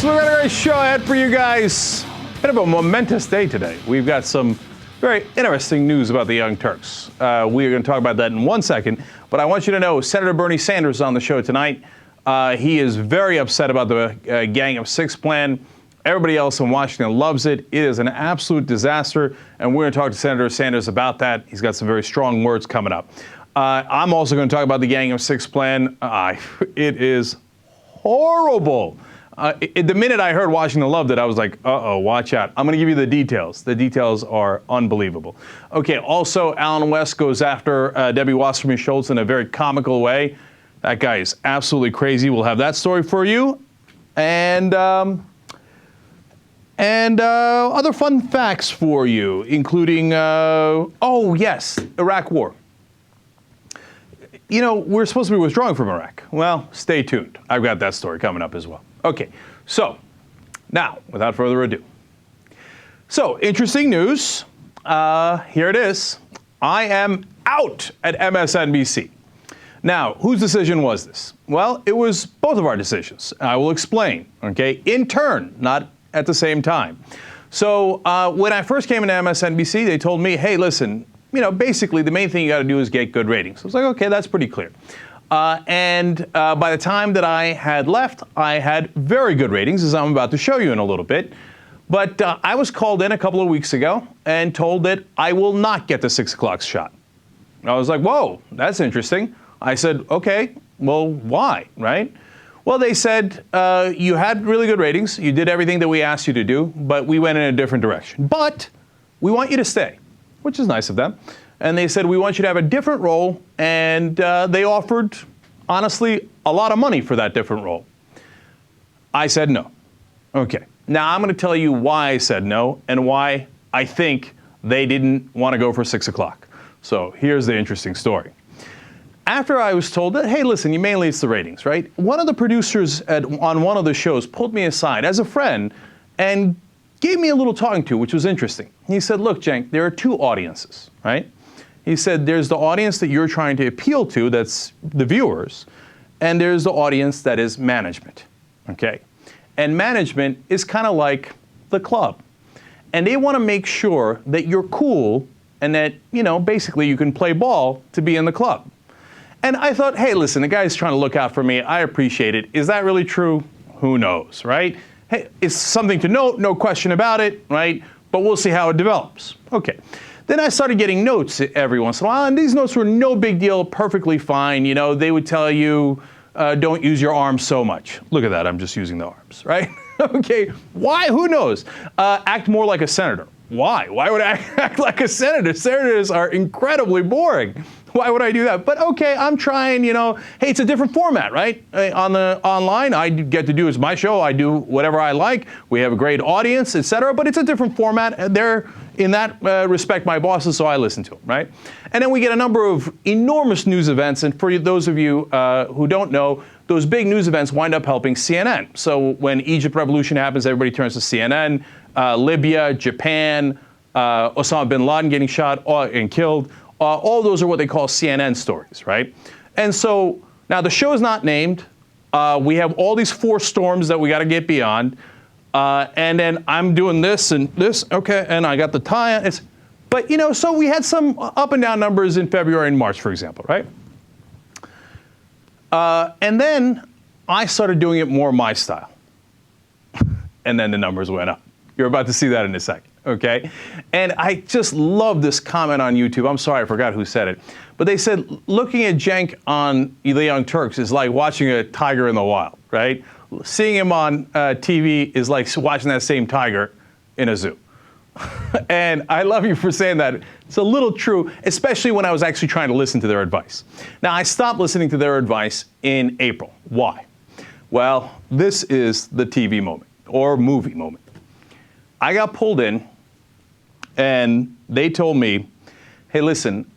Turks, we've got a great show ahead for you guys. Bit of a momentous day today. We've got some very interesting news about the Young Turks. We are going to talk about that in 1 second, but I want you to know Senator Bernie Sanders is on the show tonight. He is very upset about the Gang of Six plan. Everybody else in Washington loves it. It is an absolute disaster, and we're going to talk to Senator Sanders about that. He's got some very strong words coming up. I'm also going to talk about the Gang of Six plan. It is horrible. The minute I heard Washington loved it, I was like, uh-oh, watch out. I'm going to give you the details. The details are unbelievable. Okay, also, Allen West goes after Debbie Wasserman Schultz in a very comical way. That guy is absolutely crazy. We'll have that story for you. And other fun facts for you, including, oh, yes, Iraq War. You know, we're supposed to be withdrawing from Iraq. Well, stay tuned. I've got that story coming up as well. Okay, so now, without further ado. So, interesting news. Here it is. I am out at MSNBC. Now, whose decision was this? Well, it was both of our decisions. I will explain, okay, in turn, not at the same time. So, when I first came into MSNBC, they told me, hey, listen, you know, basically the main thing you got to do is get good ratings. I was like, okay, that's pretty clear. And by the time that I had left, I had very good ratings, as I'm about to show you in a little bit. But I was called in a couple of weeks ago and told that I will not get the 6 o'clock shot. I was like, whoa, that's interesting. I said, okay, well, why, right? Well, they said, you had really good ratings. You did everything that we asked you to do, but we went in a different direction. But we want you to stay, which is nice of them. And they said, we want you to have a different role, and they offered, honestly, a lot of money for that different role. I said no. Okay. Now, I'm going to tell you why I said no and why I think they didn't want to go for 6 o'clock. So here's the interesting story. After I was told that, hey, listen, you mainly it's the ratings, right? One of the producers on one of the shows pulled me aside as a friend and gave me a little talking to, which was interesting. He said, look, Cenk, there are two audiences, right? He said, there's the audience that you're trying to appeal to, that's the viewers, and there's the audience that is management, okay? And management is kind of like the club. And they want to make sure that you're cool and that, you know, basically you can play ball to be in the club. And I thought, hey, listen, the guy's trying to look out for me. I appreciate it. Is that really true? Who knows, right? Hey, it's something to note, no question about it, right? But we'll see how it develops. Okay. Then I started getting notes every once in a while, and these notes were no big deal, perfectly fine. You know, they would tell you, don't use your arms so much. Look at that, I'm just using the arms, right? Okay, why? Who knows? Act more like a senator. Why? Why would I act like a senator? Senators are incredibly boring. Why would I do that? But okay, I'm trying, you know, hey, it's a different format, right? Online, I get to do, it's my show, I do whatever I like. We have a great audience, etc. But it's a different format. They're, in that respect, my bosses, so I listen to them, right? And then we get a number of enormous news events. And for those of you who don't know, those big news events wind up helping CNN. So when Egypt revolution happens, everybody turns to CNN. Libya, Japan, Osama bin Laden getting shot and killed. All those are what they call CNN stories, right? And so now the show is not named. We have all these 4 storms that we got to get beyond. And then I'm doing this and this, okay, and I got the tie. But, you know, so we had some up and down numbers in February and March, for example, right? And then I started doing it more my style. And then the numbers went up. You're about to see that in a second. Okay, and I just love this comment on YouTube. I'm sorry, I forgot who said it. But they said, looking at Cenk on The Young Turks is like watching a tiger in the wild, right? Seeing him on TV is like watching that same tiger in a zoo. And I love you for saying that. It's a little true, especially when I was actually trying to listen to their advice. Now, I stopped listening to their advice in April. Why? Well, this is the TV moment, or movie moment. I got pulled in, and they told me, hey, listen,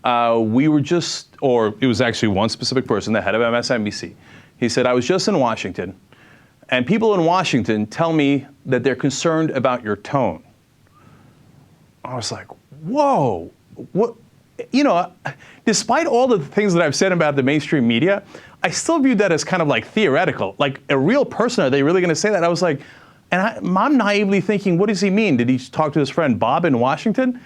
we were just, or it was actually one specific person, the head of MSNBC. He said, I was just in Washington, and people in Washington tell me that they're concerned about your tone. I was like, whoa, what? You know, despite all the things that I've said about the mainstream media, I still viewed that as kind of like theoretical. Like a real person, are they really going to say that? I was like, And I'm naively thinking, what does he mean? Did he talk to his friend Bob in Washington?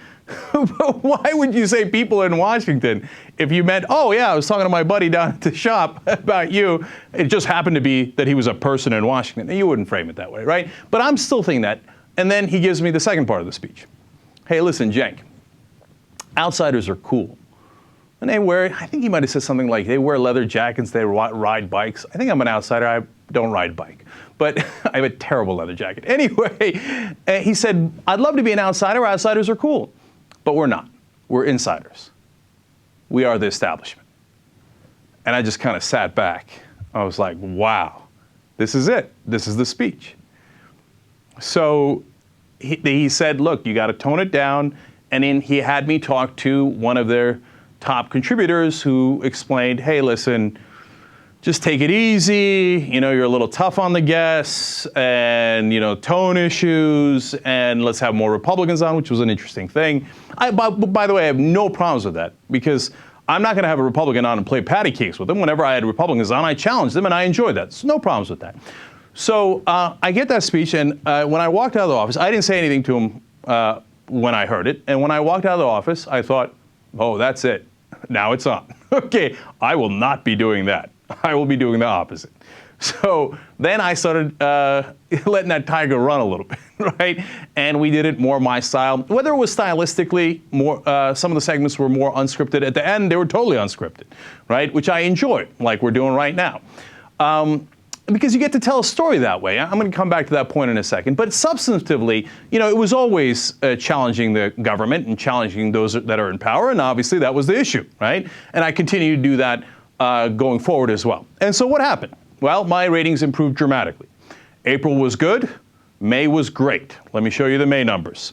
Why would you say people in Washington if you meant, oh yeah, I was talking to my buddy down at the shop about you. It just happened to be that he was a person in Washington. You wouldn't frame it that way, right? But I'm still thinking that. And then he gives me the second part of the speech. Hey, listen, Cenk, outsiders are cool. And they wear, I think he might have said something like, they wear leather jackets, they ride bikes. I think I'm an outsider, I don't ride bike. But I have a terrible leather jacket. Anyway, he said, I'd love to be an outsider, outsiders are cool. But we're not, we're insiders. We are the establishment. And I just kind of sat back. I was like, wow, this is it. This is the speech. So he said, look, you got to tone it down. And then he had me talk to one of their top contributors who explained, hey, listen, just take it easy. You know, you're a little tough on the guests and, you know, tone issues, and let's have more Republicans on, which was an interesting thing. By the way, I have no problems with that because I'm not going to have a Republican on and play patty cakes with them. Whenever I had Republicans on, I challenged them and I enjoyed that. So no problems with that. So I get that speech, and when I walked out of the office, I didn't say anything to him when I heard it. And when I walked out of the office, I thought, oh, that's it. Now it's on. Okay, I will not be doing that. I will be doing the opposite. So then I started letting that tiger run a little bit, right? And we did it more my style. Whether it was stylistically, more some of the segments were more unscripted. At the end, they were totally unscripted, right? Which I enjoy, like we're doing right now. Because you get to tell a story that way. I'm going to come back to that point in a second. But substantively, you know, it was always challenging the government and challenging those that are in power. And obviously, that was the issue, right? And I continue to do that going forward as well. And so what happened? Well, my ratings improved dramatically. April was good. May was great. Let me show you the May numbers.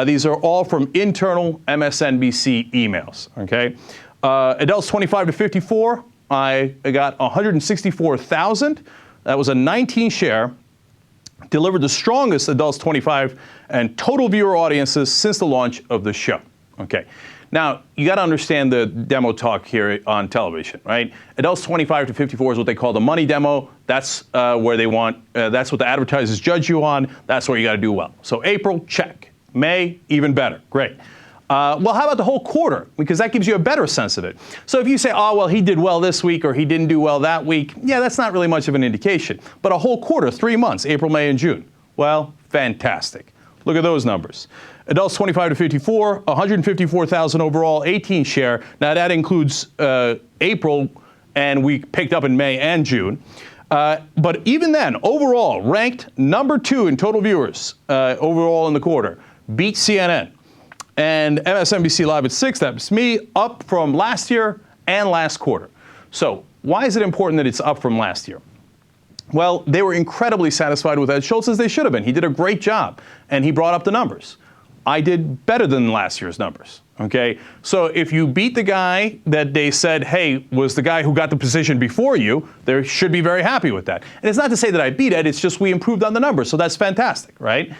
These are all from internal MSNBC emails, okay? Adults 25 to 54, I got 164,000. That was a 19 share. Delivered the strongest adults 25 and total viewer audiences since the launch of the show, okay? Now, you got to understand the demo talk here on television, right? Adults 25 to 54 is what they call the money demo. That's where they want, that's what the advertisers judge you on. That's where you got to do well. So April, check. May, even better. Great. Well, how about the whole quarter? Because that gives you a better sense of it. So if you say, oh, well, he did well this week or he didn't do well that week, yeah, that's not really much of an indication. But a whole quarter, 3 months, April, May, and June. Well, fantastic. Look at those numbers. Adults 25 to 54, 154,000 overall, 18 share. Now that includes April, and we picked up in May and June. But even then, overall, ranked number 2 in total viewers overall in the quarter. Beat CNN. And MSNBC Live at 6, that's me, up from last year and last quarter. So why is it important that it's up from last year? Well, they were incredibly satisfied with Ed Schultz, as they should have been. He did a great job, and he brought up the numbers. I did better than last year's numbers, okay? So if you beat the guy that they said, hey, was the guy who got the position before you, they should be very happy with that. And it's not to say that I beat Ed, it's just we improved on the numbers, so that's fantastic, right?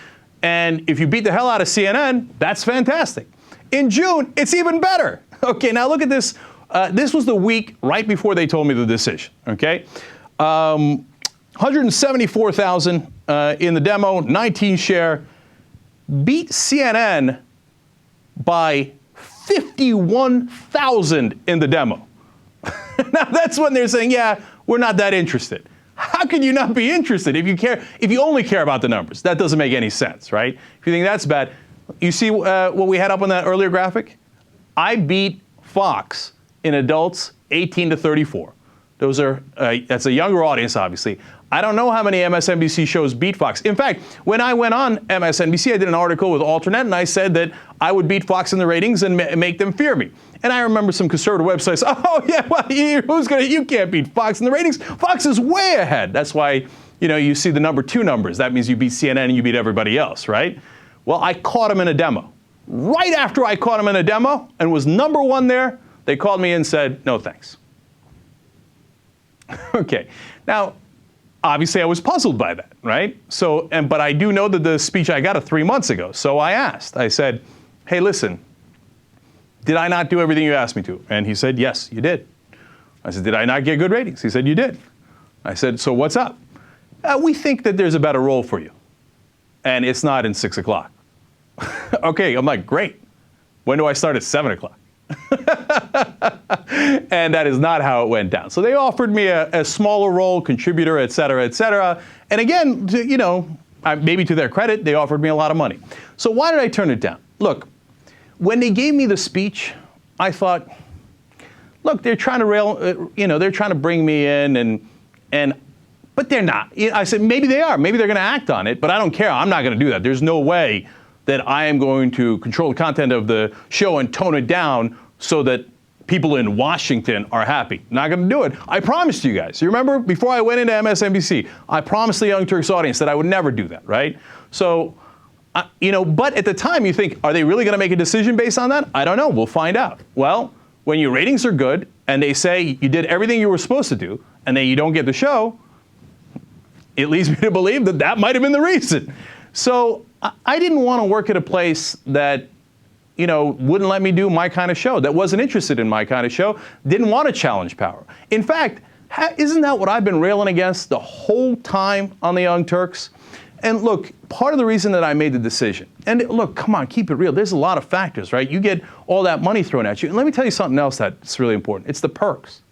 And if you beat the hell out of CNN, that's fantastic. In June, it's even better. Okay, now look at this. This was the week right before they told me the decision, okay? 174,000 in the demo, 19 share. Beat CNN by 51,000 in the demo. Now that's when they're saying, yeah, we're not that interested. How can you not be interested if you only care about the numbers? That doesn't make any sense, right? If you think that's bad, you see what we had up on that earlier graphic? I beat Fox in adults 18 to 34. Those are, that's a younger audience, obviously. I don't know how many MSNBC shows beat Fox. In fact, when I went on MSNBC, I did an article with Alternate, and I said that I would beat Fox in the ratings and make them fear me. And I remember some conservative websites, oh yeah, well, you can't beat Fox in the ratings. Fox is way ahead. That's why, you know, you see the number 2 numbers. That means you beat CNN and you beat everybody else, right? Well, I caught him in a demo. Right after I caught him in a demo and was number 1 there, they called me and said, no thanks. Okay, now, obviously I was puzzled by that, right? So, but I do know that the speech I got 3 months ago. So I asked, I said, hey, listen, did I not do everything you asked me to? And he said, yes, you did. I said, did I not get good ratings? He said, you did. I said, so what's up? We think that there's a better role for you. and it's not in 6 o'clock. Okay, I'm like, great. When do I start at 7 o'clock? And that is not how it went down. So they offered me a smaller role, contributor, et cetera, et cetera. And again, maybe to their credit, they offered me a lot of money. So why did I turn it down? Look, when they gave me the speech, I thought, look, they're trying to they're trying to bring me in, but they're not. I said, maybe they are. Maybe they're going to act on it, but I don't care. I'm not going to do that. There's no way that I am going to control the content of the show and tone it down so that people in Washington are happy. Not going to do it. I promised you guys. You remember, before I went into MSNBC, I promised the Young Turks audience that I would never do that, right? So, but at the time you think, are they really going to make a decision based on that? I don't know. We'll find out. Well, when your ratings are good and they say you did everything you were supposed to do and then you don't get the show, it leads me to believe that that might have been the reason. So I didn't want to work at a place that, wouldn't let me do my kind of show, that wasn't interested in my kind of show, didn't want to challenge power. In fact, isn't that what I've been railing against the whole time on the Young Turks? And look, part of the reason that I made the decision, and look, come on, keep it real. There's a lot of factors, right? You get all that money thrown at you. And let me tell you something else that's really important. It's the perks.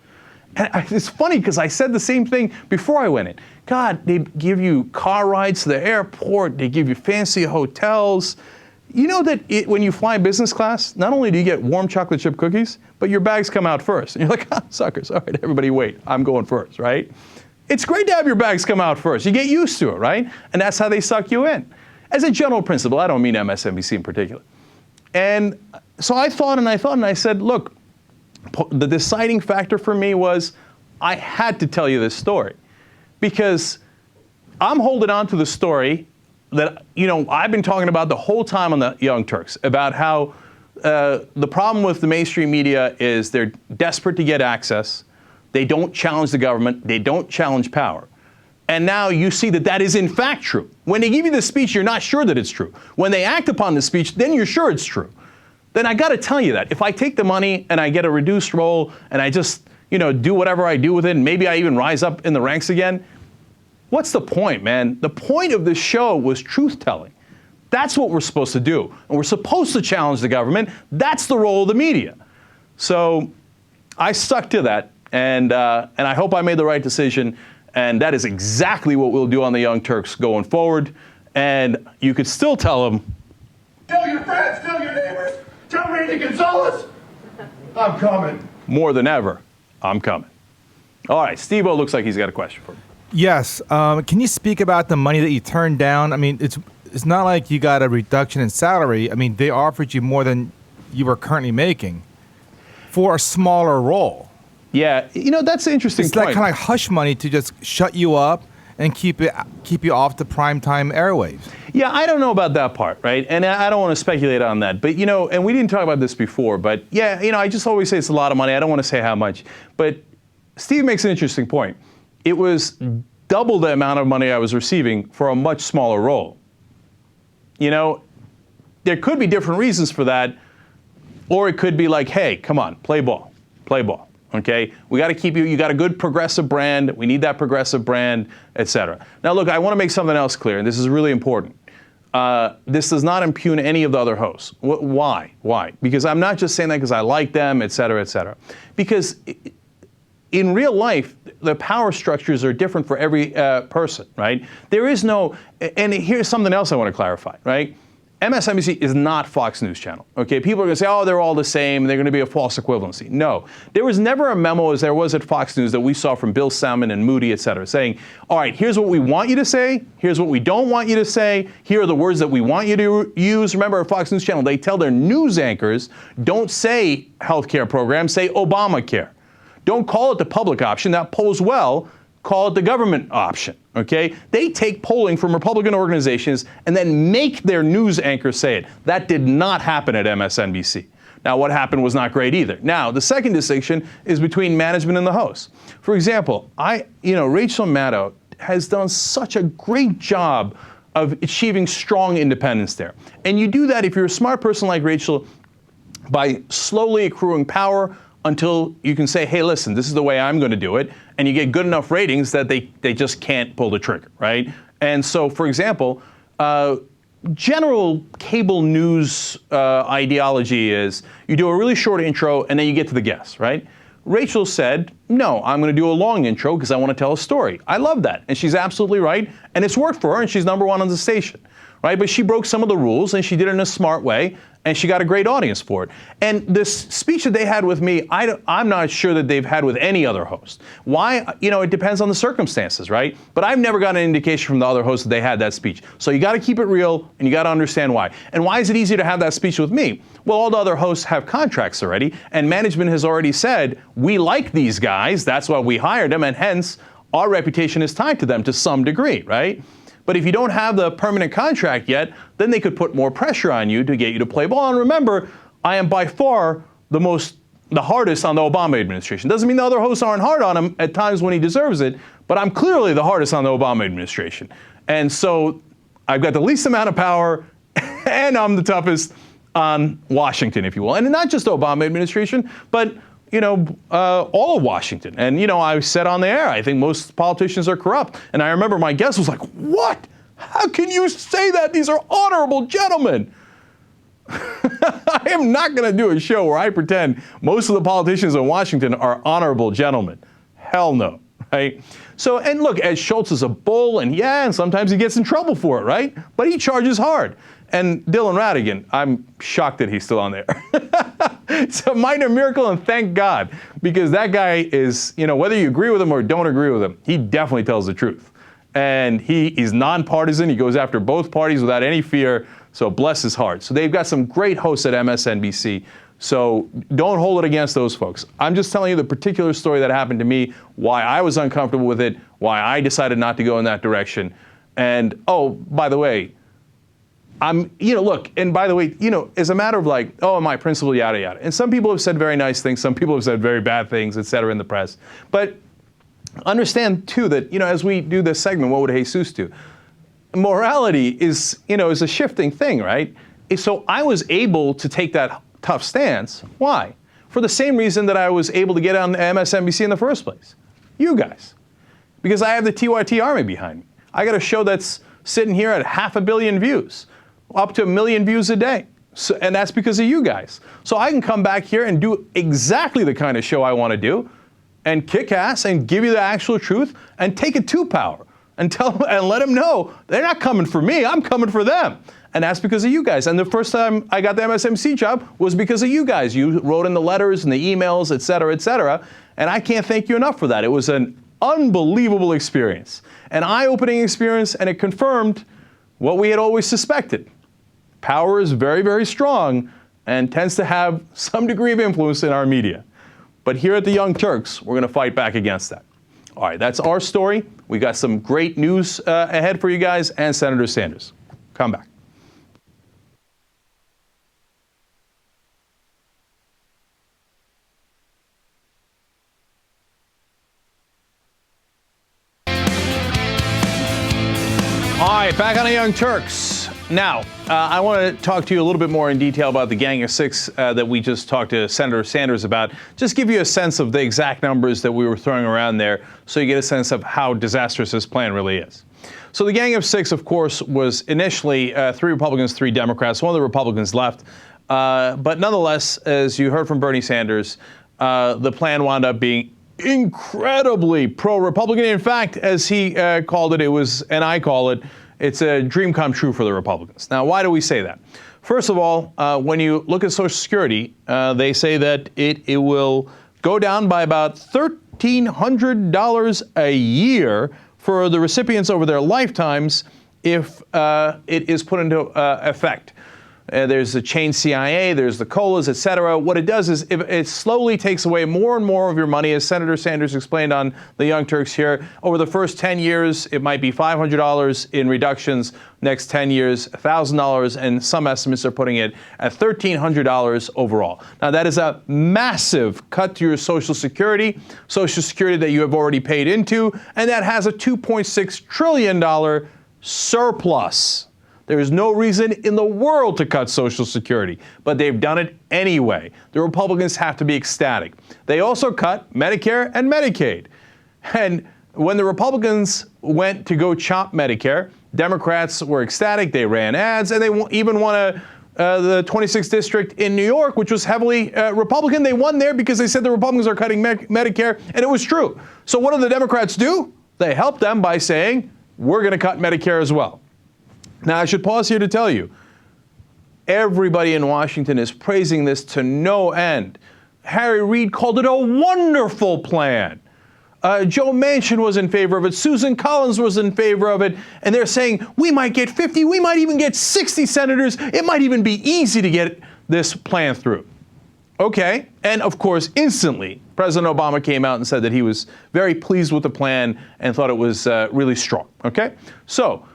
And it's funny because I said the same thing before I went in. God, they give you car rides to the airport. They give you fancy hotels. You know that when you fly business class, not only do you get warm chocolate chip cookies, but your bags come out first. And you're like, suckers. All right, everybody wait. I'm going first, right? It's great to have your bags come out first. You get used to it, right? And that's how they suck you in. As a general principle, I don't mean MSNBC in particular. And so I thought and I said, look, the deciding factor for me was I had to tell you this story because I'm holding on to the story that, I've been talking about the whole time on the Young Turks, about how the problem with the mainstream media is they're desperate to get access. They don't challenge the government. They don't challenge power. And now you see that that is in fact true. When they give you the speech, you're not sure that it's true. When they act upon the speech, then you're sure it's true. Then I got to tell you that. If I take the money and I get a reduced role and I just, do whatever I do with it, and maybe I even rise up in the ranks again, what's the point, man? The point of this show was truth-telling. That's what we're supposed to do. And we're supposed to challenge the government. That's the role of the media. So I stuck to that, and I hope I made the right decision. And that is exactly what we'll do on the Young Turks going forward. And you could still tell them, tell your friends, tell your neighbors, tell Randy Gonzalez, I'm coming. More than ever, I'm coming. All right, Steve-O looks like he's got a question for me. Yes. Can you speak about the money that you turned down? I mean, it's not like you got a reduction in salary. I mean, they offered you more than you were currently making for a smaller role. Yeah, that's an interesting point. It's like kind of like hush money to just shut you up and keep you off the primetime airwaves. Yeah, I don't know about that part, right? And I don't want to speculate on that. But, and we didn't talk about this before, but yeah, I just always say it's a lot of money. I don't want to say how much. But Steve makes an interesting point. It was double the amount of money I was receiving for a much smaller role. There could be different reasons for that, or it could be like, hey, come on, play ball. Okay, we got to keep you got a good progressive brand. We need that progressive brand, et cetera. Now, look, I want to make something else clear, and this is really important. This does not impugn any of the other hosts. Why? Because I'm not just saying that because I like them, et cetera, et cetera. Because in real life, the power structures are different for every person, right? There is no, and here's something else I want to clarify, right? MSNBC is not Fox News Channel, okay? People are going to say, oh, they're all the same, and they're going to be a false equivalency. No. There was never a memo, as there was at Fox News, that we saw from Bill Salmon and Moody, et cetera, saying, all right, here's what we want you to say, here's what we don't want you to say, here are the words that we want you to use. Remember, at Fox News Channel, they tell their news anchors, don't say healthcare program, say Obamacare. Don't call it the public option, that polls well, call it the government option, okay? They take polling from Republican organizations and then make their news anchors say it. That did not happen at MSNBC. Now, what happened was not great either. Now, the second distinction is between management and the host. For example, Rachel Maddow has done such a great job of achieving strong independence there. And you do that if you're a smart person like Rachel by slowly accruing power until you can say, hey, listen, this is the way I'm going to do it, and you get good enough ratings that they just can't pull the trigger, right? And so, for example, general cable news ideology is you do a really short intro and then you get to the guests, right? Rachel said, no, I'm going to do a long intro because I want to tell a story. I love that. And she's absolutely right. And it's worked for her, and she's #1 on the station, right? But she broke some of the rules, and she did it in a smart way, and she got a great audience for it. And this speech that they had with me, I'm not sure that they've had with any other host. Why? You know, it depends on the circumstances, right? But I've never gotten an indication from the other hosts that they had that speech. So you got to keep it real, and you got to understand why. And why is it easier to have that speech with me? Well, all the other hosts have contracts already, and management has already said, we like these guys, that's why we hired them, and hence, our reputation is tied to them to some degree, right? But if you don't have the permanent contract yet, then they could put more pressure on you to get you to play ball. And remember, I am by far the hardest on the Obama administration. Doesn't mean the other hosts aren't hard on him at times when he deserves it, but I'm clearly the hardest on the Obama administration. And so I've got the least amount of power, and I'm the toughest on Washington, if you will. And not just the Obama administration, but all of Washington. And, I said on the air, I think most politicians are corrupt. And I remember my guest was like, what? How can you say that? These are honorable gentlemen. I am not going to do a show where I pretend most of the politicians in Washington are honorable gentlemen. Hell no, right? So, and look, Ed Schultz is a bull, and sometimes he gets in trouble for it, right? But he charges hard. And Dylan Ratigan, I'm shocked that he's still on there. It's a minor miracle, and thank God, because that guy is, whether you agree with him or don't agree with him, he definitely tells the truth. And he's nonpartisan. He goes after both parties without any fear. So bless his heart. So they've got some great hosts at MSNBC. So don't hold it against those folks. I'm just telling you the particular story that happened to me, why I was uncomfortable with it, why I decided not to go in that direction. And, oh, by the way, look, and by the way, as a matter of like, oh, my principal, yada, yada. And some people have said very nice things. Some people have said very bad things, et cetera, in the press. But understand, too, that, as we do this segment, what would Jesus do? Morality is a shifting thing, right? So I was able to take that tough stance. Why? For the same reason that I was able to get on MSNBC in the first place. You guys. Because I have the TYT army behind me. I got a show that's sitting here at 500 million views. Up to 1 million views a day. So, and that's because of you guys. So I can come back here and do exactly the kind of show I want to do and kick ass and give you the actual truth and take it to power and let them know they're not coming for me, I'm coming for them. And that's because of you guys. And the first time I got the MSNBC job was because of you guys. You wrote in the letters and the emails, et cetera, et cetera. And I can't thank you enough for that. It was an unbelievable experience, an eye-opening experience, and it confirmed what we had always suspected. Power is very, very strong and tends to have some degree of influence in our media. But here at the Young Turks, we're going to fight back against that. All right, that's our story. We got some great news ahead for you guys and Senator Sanders. Come back. All right, back on the Young Turks. Now, I want to talk to you a little bit more in detail about the Gang of Six that we just talked to Senator Sanders about. Just give you a sense of the exact numbers that we were throwing around there so you get a sense of how disastrous this plan really is. So the Gang of Six, of course, was initially 3 Republicans, 3 Democrats. One of the Republicans left. But nonetheless, as you heard from Bernie Sanders, the plan wound up being incredibly pro-Republican. In fact, as he called it, it was, and I call it, it's a dream come true for the Republicans. Now, why do we say that? First of all, when you look at Social Security, they say that it will go down by about $1,300 a year for the recipients over their lifetimes if it is put into effect. There's the chain CIA, there's the COLAs, et cetera. What it does is it slowly takes away more and more of your money, as Senator Sanders explained on the Young Turks here. Over the first 10 years, it might be $500 in reductions. Next 10 years, $1,000, and some estimates are putting it at $1,300 overall. Now, that is a massive cut to your Social Security that you have already paid into, and that has a $2.6 trillion surplus. There is no reason in the world to cut Social Security, but they've done it anyway. The Republicans have to be ecstatic. They also cut Medicare and Medicaid. And when the Republicans went to go chop Medicare, Democrats were ecstatic. They ran ads, and they even won the 26th district in New York, which was heavily Republican. They won there because they said the Republicans are cutting Medicare, and it was true. So what do the Democrats do? They help them by saying, we're going to cut Medicare as well. Now, I should pause here to tell you, everybody in Washington is praising this to no end. Harry Reid called it a wonderful plan. Joe Manchin was in favor of it. Susan Collins was in favor of it. And they're saying, we might get 50, we might even get 60 senators. It might even be easy to get this plan through. Okay. And of course, instantly, President Obama came out and said that he was very pleased with the plan and thought it was really strong. Okay. So,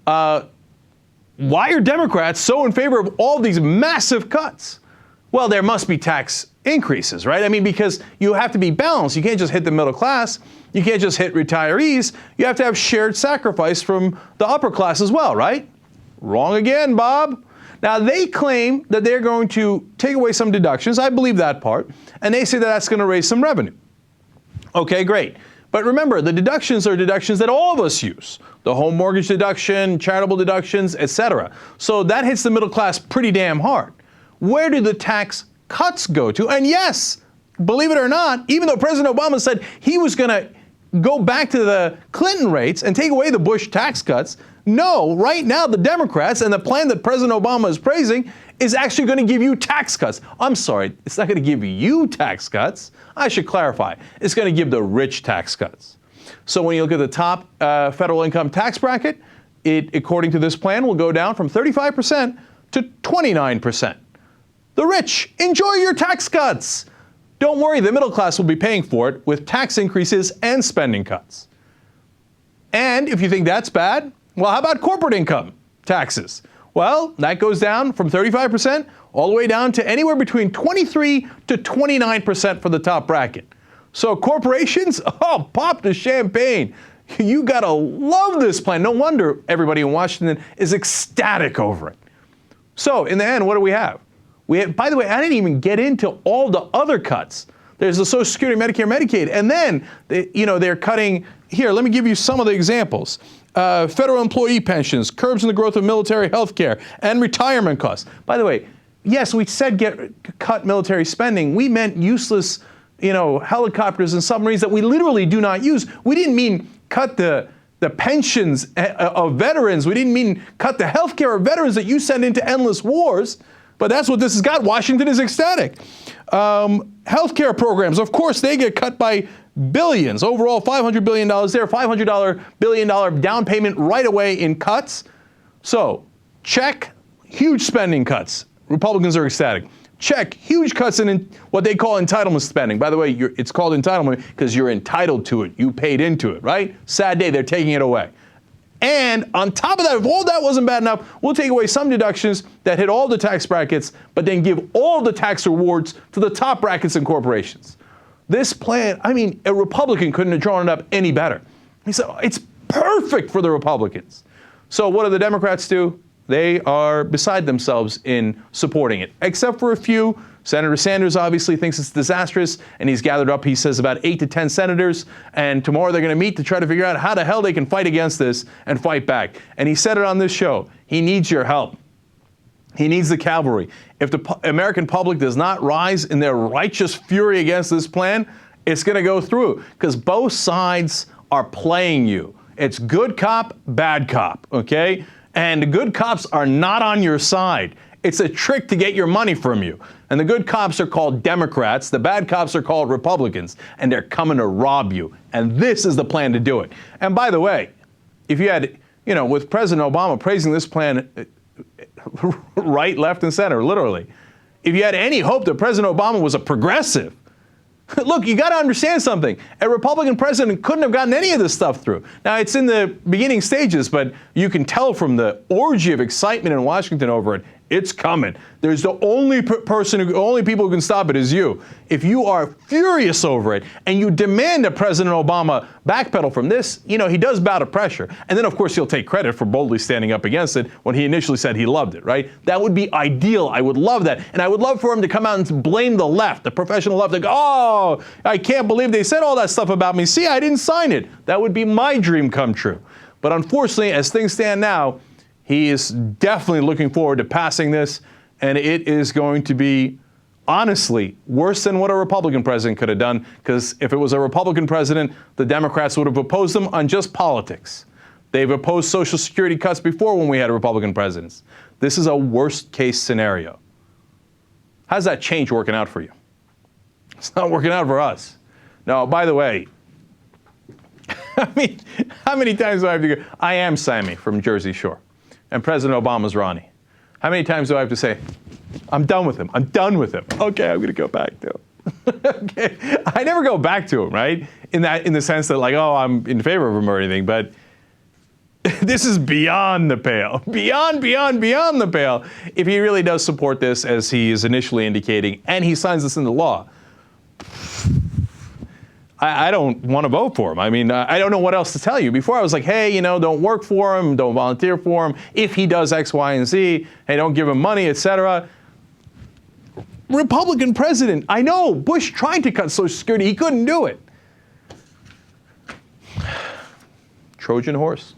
why are Democrats so in favor of all these massive cuts? Well, there must be tax increases, right? I mean, because you have to be balanced. You can't just hit the middle class. You can't just hit retirees. You have to have shared sacrifice from the upper class as well, right? Wrong again, Bob. Now, they claim that they're going to take away some deductions. I believe that part. And they say that that's going to raise some revenue. Okay, great. But remember, the deductions are deductions that all of us use. The home mortgage deduction, charitable deductions, etc. So that hits the middle class pretty damn hard. Where do the tax cuts go to? And yes, believe it or not, even though President Obama said he was going to go back to the Clinton rates and take away the Bush tax cuts, no, right now the Democrats and the plan that President Obama is praising is actually going to give you tax cuts. I'm sorry, it's not going to give you tax cuts. I should clarify. It's going to give the rich tax cuts. So when you look at the top federal income tax bracket, it, according to this plan, will go down from 35% to 29%. The rich, enjoy your tax cuts. Don't worry, the middle class will be paying for it with tax increases and spending cuts. And if you think that's bad, well, how about corporate income taxes? Well, that goes down from 35% all the way down to anywhere between 23 to 29% for the top bracket. So corporations, oh, pop the champagne. You gotta love this plan. No wonder everybody in Washington is ecstatic over it. So in the end, what do we have? By the way, I didn't even get into all the other cuts. There's the Social Security, Medicare, Medicaid, and then they're cutting. Here, let me give you some of the examples. Federal employee pensions, curbs in the growth of military health care, and retirement costs. By the way, yes, we said cut military spending. We meant useless, helicopters and submarines that we literally do not use. We didn't mean cut the pensions of veterans. We didn't mean cut the health care of veterans that you send into endless wars. But that's what this has got. Washington is ecstatic. Healthcare programs, of course, they get cut by billions. Overall, $500 billion there, $500 billion down payment right away in cuts. So, check, huge spending cuts. Republicans are ecstatic. Check, huge cuts in what they call entitlement spending. By the way, it's called entitlement because you're entitled to it. You paid into it, right? Sad day, they're taking it away. And on top of that, if all that wasn't bad enough, we'll take away some deductions that hit all the tax brackets, but then give all the tax rewards to the top brackets and corporations. This plan, I mean, a Republican couldn't have drawn it up any better. He said, it's perfect for the Republicans. So what do the Democrats do? They are beside themselves in supporting it, except for a few. Senator Sanders obviously thinks it's disastrous, and he's gathered up, he says, about 8 to 10 senators, and tomorrow they're going to meet to try to figure out how the hell they can fight against this and fight back. And he said it on this show. He needs your help. He needs the cavalry. If the American public does not rise in their righteous fury against this plan, it's going to go through, because both sides are playing you. It's good cop, bad cop, okay? And the good cops are not on your side. It's a trick to get your money from you. And the good cops are called Democrats. The bad cops are called Republicans. And they're coming to rob you. And this is the plan to do it. And by the way, if you had, with President Obama praising this plan right, left, and center, literally, if you had any hope that President Obama was a progressive, look, you got to understand something. A Republican president couldn't have gotten any of this stuff through. Now, it's in the beginning stages, but you can tell from the orgy of excitement in Washington over it, it's coming. There's the only only people who can stop it is you. If you are furious over it and you demand that President Obama backpedal from this, he does bow to pressure. And then, of course, he'll take credit for boldly standing up against it when he initially said he loved it, right? That would be ideal. I would love that. And I would love for him to come out and blame the left, the professional left, like, oh, I can't believe they said all that stuff about me. See, I didn't sign it. That would be my dream come true. But unfortunately, as things stand now, he is definitely looking forward to passing this, and it is going to be, honestly, worse than what a Republican president could have done, because if it was a Republican president, the Democrats would have opposed them on just politics. They've opposed Social Security cuts before when we had Republican presidents. This is a worst-case scenario. How's that change working out for you? It's not working out for us. Now, by the way, I mean, how many times do I have to go? I am Sammy from Jersey Shore, and President Obama's Ronnie. How many times do I have to say, I'm done with him. I'm done with him. Okay, I'm going to go back to him. Okay, I never go back to him, right? In the sense that, like, oh, I'm in favor of him or anything, but this is beyond the pale. Beyond the pale. If he really does support this, as he is initially indicating, and he signs this into law, I don't want to vote for him. I mean, I don't know what else to tell you. Before I was like, hey, don't work for him, don't volunteer for him. If he does X, Y, and Z, hey, don't give him money, etc. Republican president. I know Bush tried to cut Social Security. He couldn't do it. Trojan horse.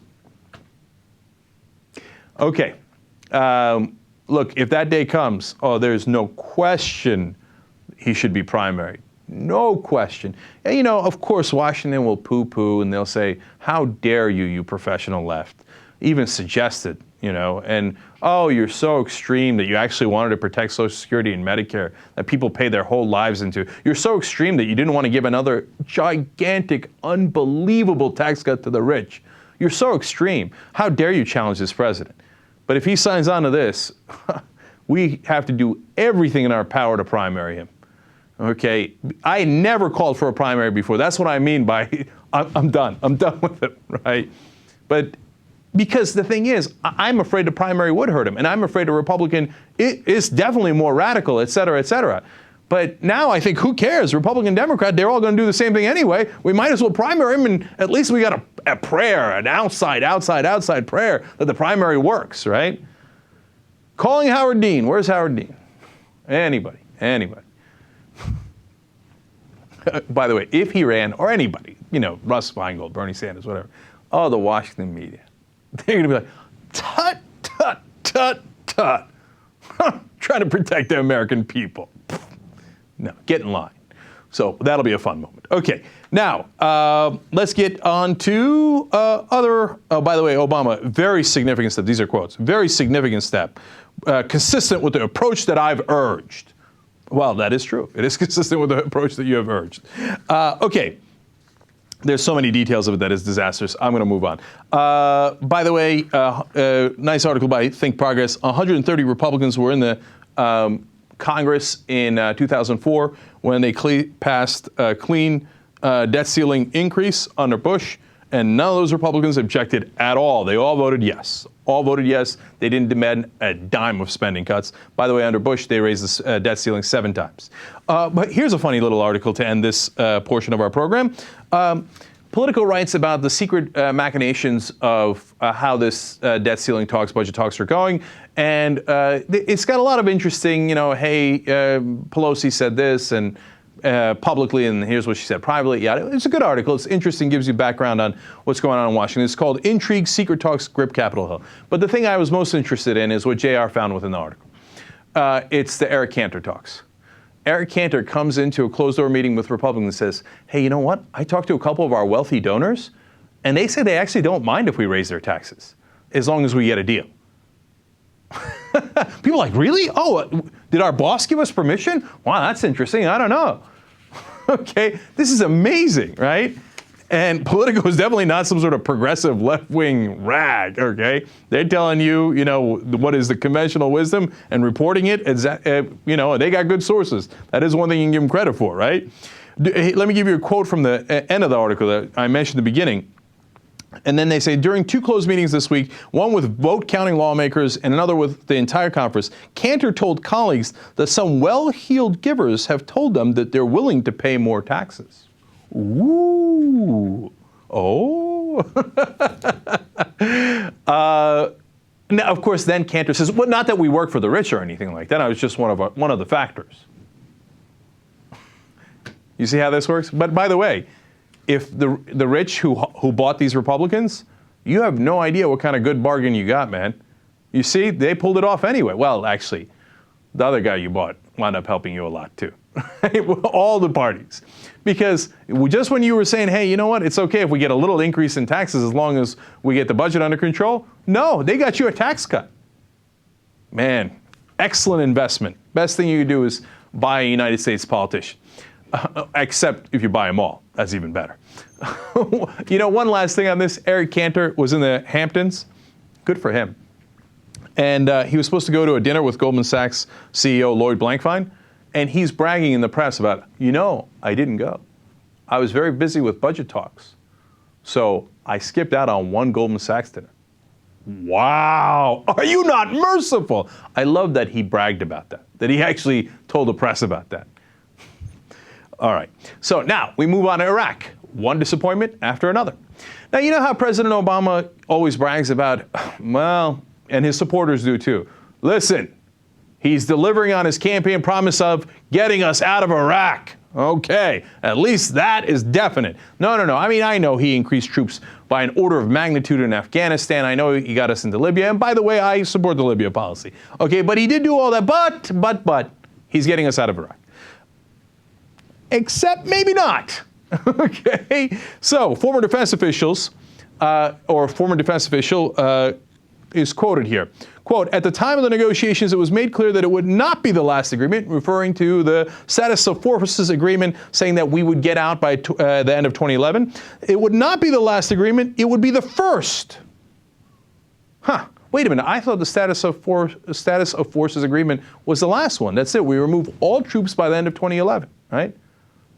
Okay. Look, if that day comes, there's no question he should be primaried. No question. And, of course, Washington will poo-poo, and they'll say, how dare you, you professional left, even suggested, and, oh, you're so extreme that you actually wanted to protect Social Security and Medicare that people pay their whole lives into. You're so extreme that you didn't want to give another gigantic, unbelievable tax cut to the rich. You're so extreme. How dare you challenge this president? But if he signs on to this, we have to do everything in our power to primary him. Okay, I never called for a primary before. That's what I mean by I'm done. I'm done with it, right? But because the thing is, I'm afraid the primary would hurt him, and I'm afraid a Republican is definitely more radical, et cetera, et cetera. But now I think, who cares? Republican, Democrat, they're all going to do the same thing anyway. We might as well primary him, and at least we got a prayer, an outside prayer that the primary works, right? Calling Howard Dean. Where's Howard Dean? Anybody. By the way, if he ran, or anybody, Russ Feingold, Bernie Sanders, whatever, the Washington media, they're going to be like, tut, tut, tut, tut. Trying to protect the American people. No, get in line. So that'll be a fun moment. Okay, now let's get on to other, by the way, Obama, very significant step. These are quotes. Very significant step. Consistent with the approach that I've urged. Well, that is true. It is consistent with the approach that you have urged. Okay. There's so many details of it that is disastrous. I'm going to move on. By the way, nice article by Think Progress. 130 Republicans were in the Congress in 2004 when they passed a clean debt ceiling increase under Bush, and none of those Republicans objected at all. They all voted yes. All voted yes. They didn't demand a dime of spending cuts. By the way, under Bush, they raised the debt ceiling 7 times. But here's a funny little article to end this portion of our program. Politico writes about the secret machinations of how this debt ceiling talks, budget talks are going. And it's got a lot of interesting, hey, Pelosi said this, and publicly, and here's what she said privately. Yeah, it's a good article. It's interesting, gives you background on what's going on in Washington. It's called Intrigue, Secret Talks Grip Capitol Hill. But the thing I was most interested in is what JR found within the article. It's the Eric Cantor talks. Eric Cantor comes into a closed-door meeting with Republicans and says, hey, you know what? I talked to a couple of our wealthy donors, and they say they actually don't mind if we raise their taxes, as long as we get a deal. People are like, really? Oh, did our boss give us permission? Wow, that's interesting. I don't know. Okay, this is amazing, right? And Politico is definitely not some sort of progressive left-wing rag, okay? They're telling you, what is the conventional wisdom and reporting it. They got good sources. That is one thing you can give them credit for, right? Let me give you a quote from the end of the article that I mentioned at the beginning. And then they say, during 2 closed meetings this week, one with vote-counting lawmakers and another with the entire conference, Cantor told colleagues that some well-heeled givers have told them that they're willing to pay more taxes. Ooh. Oh. Now, of course, then Cantor says, well, not that we work for the rich or anything like that. I was just one of the factors. You see how this works? But by the way, if the rich who bought these Republicans, You have no idea what kind of good bargain you got, man. You see, they pulled it off anyway. Well, actually, the other guy you bought wound up helping you a lot too. All the parties. Because just when you were saying, hey, you know what, it's okay if we get a little increase in taxes as long as we get the budget under control. No, they got you a tax cut. Man, excellent investment. Best thing you can do is buy a United States politician. Except if you buy them all. That's even better. You know, one last thing on this. Eric Cantor was in the Hamptons. Good for him. And he was supposed to go to a dinner with Goldman Sachs CEO Lloyd Blankfein. And he's bragging in the press about, you know, I didn't go. I was very busy with budget talks. So I skipped out on one Goldman Sachs dinner. Wow. Are you not merciful? I love that he bragged about that he actually told the press about that. All right. So now we move on to Iraq. One disappointment after another. Now, you know how President Obama always brags about, well, and his supporters do too. Listen, he's delivering on his campaign promise of getting us out of Iraq. Okay, at least that is definite. No. I mean, I know he increased troops by an order of magnitude in Afghanistan. I know he got us into Libya. And by the way, I support the Libya policy. Okay, but he did do all that. But he's getting us out of Iraq. Except maybe not. Okay, so former defense official is quoted here. Quote, at the time of the negotiations, it was made clear that it would not be the last agreement, referring to the status of forces agreement, saying that we would get out by the end of 2011. It would not be the last agreement. It would be the first. Wait a minute. I thought the status of forces agreement was the last one. That's it. We remove all troops by the end of 2011, right?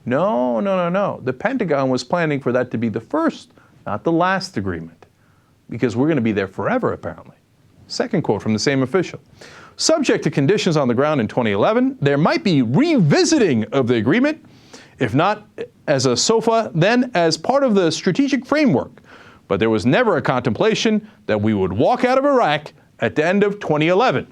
No. The Pentagon was planning for that to be the first, not the last agreement, because we're going to be there forever, apparently. Second quote from the same official. Subject to conditions on the ground in 2011, there might be revisiting of the agreement, if not as a SOFA, then as part of the strategic framework. But there was never a contemplation that we would walk out of Iraq at the end of 2011.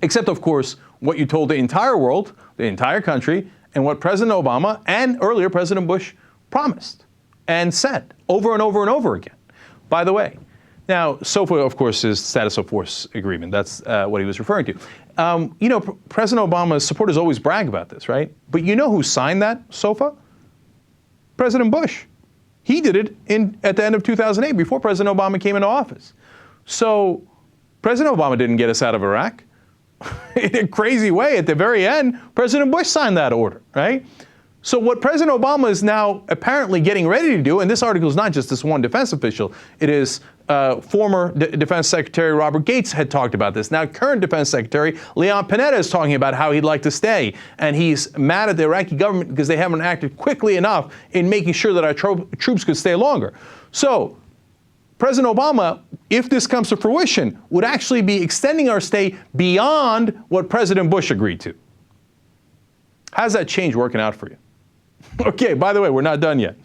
Except, of course, what you told the entire world, the entire country, and what President Obama and earlier President Bush promised and said over and over and over again. By the way, now, SOFA, of course, is status of force agreement. That's what he was referring to. You know, President Obama's supporters always brag about this, right? But you know who signed that SOFA? President Bush. He did it at the end of 2008, before President Obama came into office. So President Obama didn't get us out of Iraq. In a crazy way, at the very end, President Bush signed that order, right? So what President Obama is now apparently getting ready to do, and this article is not just this one defense official, it is former Defense Secretary Robert Gates had talked about this. Now current Defense Secretary Leon Panetta is talking about how he'd like to stay. And he's mad at the Iraqi government because they haven't acted quickly enough in making sure that our troops could stay longer. So President Obama, if this comes to fruition, would actually be extending our stay beyond what President Bush agreed to. How's that change working out for you? Okay, by the way, we're not done yet.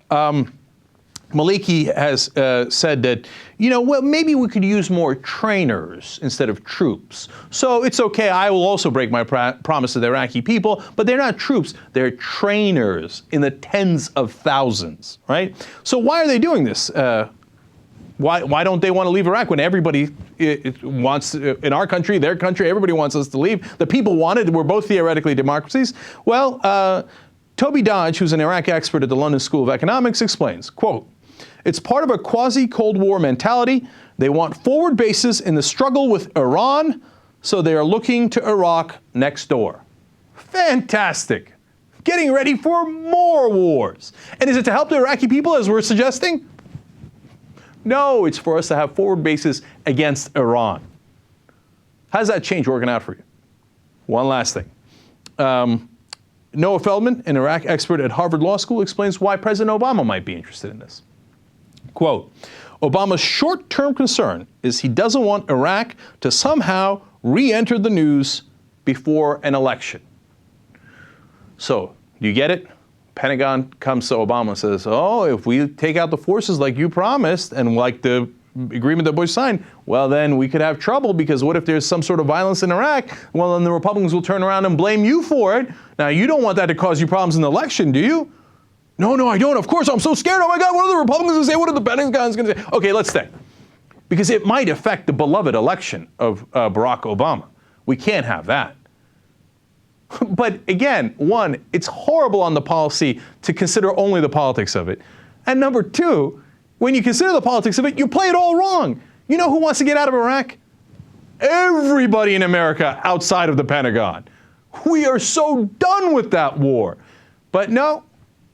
Maliki has said that, you know, well, maybe we could use more trainers instead of troops. So it's okay, I will also break my promise to the Iraqi people, but they're not troops, they're trainers in the tens of thousands, right? So why are they doing this? Why don't they want to leave Iraq when everybody wants, in our country, their country, everybody wants us to leave? The people want it. We're both theoretically democracies. Well, Toby Dodge, who's an Iraq expert at the London School of Economics, explains, quote, it's part of a quasi-Cold War mentality. They want forward bases in the struggle with Iran, so they are looking to Iraq next door. Fantastic. Getting ready for more wars. And is it to help the Iraqi people, as we're suggesting? No, it's for us to have forward bases against Iran. How's that change working out for you? One last thing. Noah Feldman, an Iraq expert at Harvard Law School, explains why President Obama might be interested in this. Quote, Obama's short-term concern is he doesn't want Iraq to somehow re-enter the news before an election. So, do you get it? Pentagon comes to Obama and says, oh, if we take out the forces like you promised and like the agreement that Bush signed, well, then we could have trouble, because what if there's some sort of violence in Iraq? Well, then the Republicans will turn around and blame you for it. Now, you don't want that to cause you problems in the election, do you? No, I don't. Of course, I'm so scared. Oh my God, what are the Republicans going to say? What are the Pentagon's going to say? Okay, let's stay. Because it might affect the beloved election of Barack Obama. We can't have that. But again, one, it's horrible on the policy to consider only the politics of it. And number two, when you consider the politics of it, you play it all wrong. You know who wants to get out of Iraq? Everybody in America outside of the Pentagon. We are so done with that war. But no,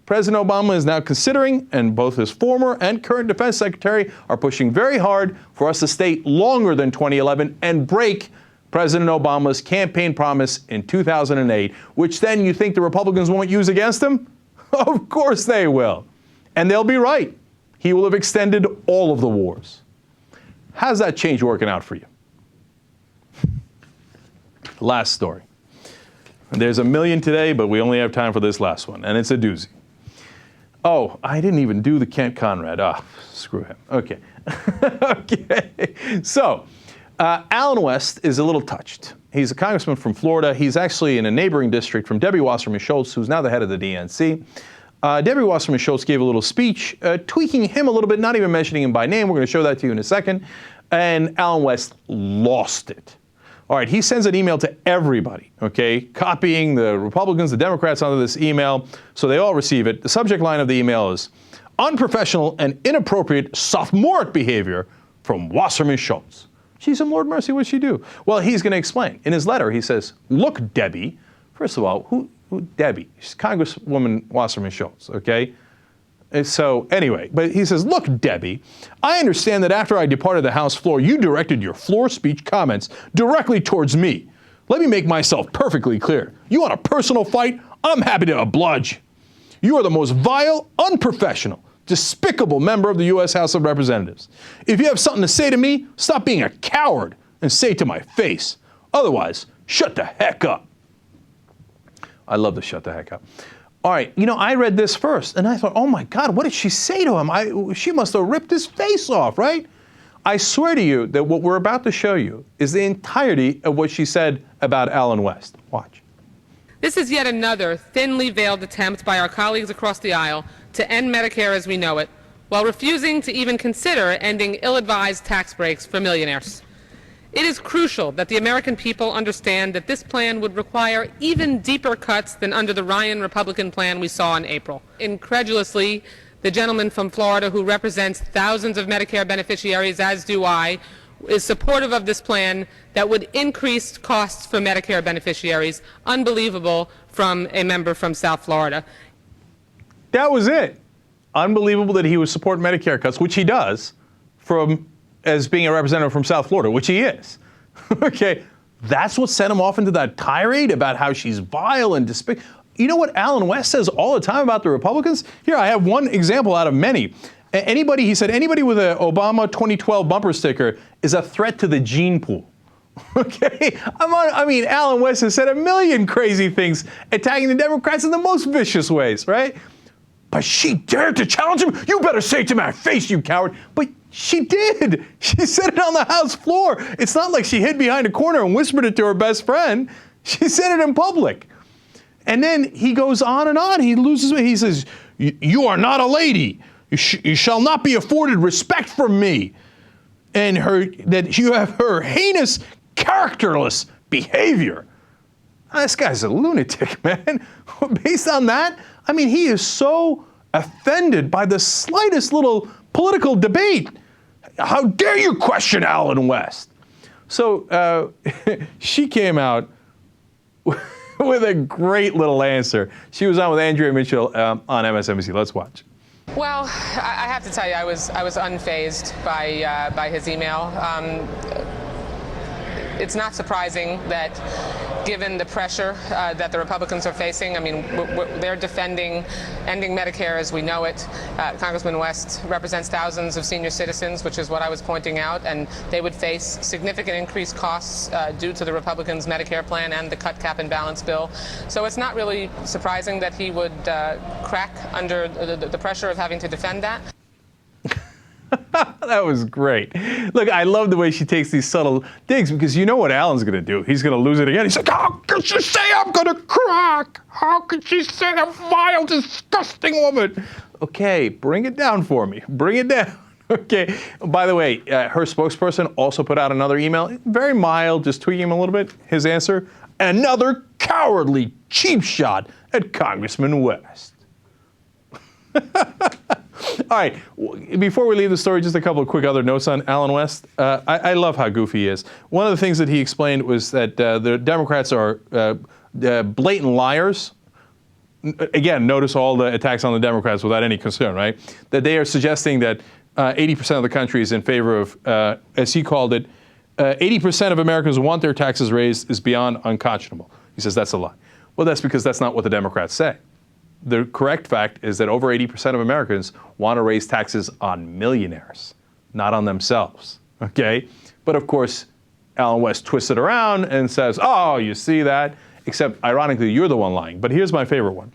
President Obama is now considering, and both his former and current defense secretary are pushing very hard for us to stay longer than 2011 and break President Obama's campaign promise in 2008, which then you think the Republicans won't use against him? Of course they will. And they'll be right. He will have extended all of the wars. How's that change working out for you? Last story. There's a million today, but we only have time for this last one, and it's a doozy. Oh, I didn't even do the Kent Conrad. Ah, screw him. Okay. Okay. So, Alan West is a little touched. He's a congressman from Florida. He's actually in a neighboring district from Debbie Wasserman Schultz, who's now the head of the DNC. Debbie Wasserman Schultz gave a little speech, tweaking him a little bit, not even mentioning him by name. We're going to show that to you in a second. And Alan West lost it. All right, he sends an email to everybody, okay, copying the Republicans, the Democrats onto this email, so they all receive it. The subject line of the email is, unprofessional and inappropriate sophomoric behavior from Wasserman Schultz. She's some Lord mercy, what'd she do? Well, he's going to explain. In his letter, he says, look, Debbie, first of all, who Debbie? She's Congresswoman Wasserman Schultz, okay? And so anyway, but he says, look, Debbie, I understand that after I departed the House floor, you directed your floor speech comments directly towards me. Let me make myself perfectly clear. You want a personal fight? I'm happy to oblige. You are the most vile, unprofessional, despicable member of the U.S. House of Representatives. If you have something to say to me, stop being a coward and say it to my face. Otherwise, shut the heck up. I love to shut the heck up. All right, you know, I read this first, and I thought, oh my God, what did she say to him? She must have ripped his face off, right? I swear to you that what we're about to show you is the entirety of what she said about Alan West. Watch. This is yet another thinly veiled attempt by our colleagues across the aisle to end Medicare as we know it, while refusing to even consider ending ill-advised tax breaks for millionaires. It is crucial that the American people understand that this plan would require even deeper cuts than under the Ryan Republican plan we saw in April. Incredulously, the gentleman from Florida, who represents thousands of Medicare beneficiaries, as do I, is supportive of this plan that would increase costs for Medicare beneficiaries. Unbelievable from a member from South Florida. That was it. Unbelievable that he would support Medicare cuts, which he does, as being a representative from South Florida, which he is. Okay, that's what sent him off into that tirade about how she's vile and despicable. You know what Alan West says all the time about the Republicans? Here, I have one example out of many. He said, anybody with an Obama 2012 bumper sticker is a threat to the gene pool. Okay, Alan West has said a million crazy things, attacking the Democrats in the most vicious ways, right? But she dared to challenge him. You better say it to my face, you coward. But she did. She said it on the House floor. It's not like she hid behind a corner and whispered it to her best friend. She said it in public. And then he goes on and on. He loses it. He says, you are not a lady. You shall not be afforded respect from me. And that you have her heinous, characterless behavior. This guy's a lunatic, man. Based on that, he is so offended by the slightest little political debate. How dare you question Alan West? So she came out with a great little answer. She was on with Andrea Mitchell on MSNBC. Let's watch. Well, I have to tell you, I was unfazed by his email. It's not surprising that, given the pressure that the Republicans are facing, they're defending ending Medicare as we know it. Congressman West represents thousands of senior citizens, which is what I was pointing out, and they would face significant increased costs due to the Republicans' Medicare plan and the cut, cap, and balance bill. So it's not really surprising that he would crack under the pressure of having to defend that. That was great. Look, I love the way she takes these subtle digs because you know what Alan's going to do. He's going to lose it again. He's like, how could she say I'm going to crack? How could she say that vile, disgusting woman? Okay, bring it down for me. Bring it down. Okay. By the way, her spokesperson also put out another email. Very mild, just tweaking him a little bit. His answer, another cowardly cheap shot at Congressman West. All right, before we leave the story, just a couple of quick other notes on Alan West. I love how goofy he is. One of the things that he explained was that the Democrats are blatant liars. Again, notice all the attacks on the Democrats without any concern, right? That they are suggesting that 80% of the country is in favor of, as he called it, 80% of Americans want their taxes raised is beyond unconscionable. He says that's a lie. Well, that's because that's not what the Democrats say. The correct fact is that over 80% of Americans want to raise taxes on millionaires, not on themselves, okay? But of course, Alan West twists it around and says, oh, you see that? Except, ironically, you're the one lying. But here's my favorite one.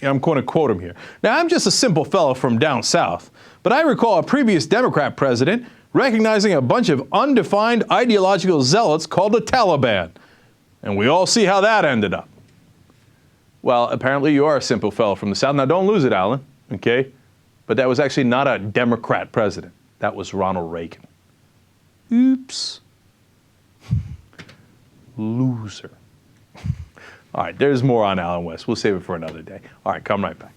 I'm going to quote him here. Now, I'm just a simple fellow from down south, but I recall a previous Democrat president recognizing a bunch of undefined ideological zealots called the Taliban. And we all see how that ended up. Well, apparently you are a simple fellow from the South. Now, don't lose it, Alan, okay? But that was actually not a Democrat president. That was Ronald Reagan. Oops. Loser. All right, there's more on Alan West. We'll save it for another day. All right, come right back.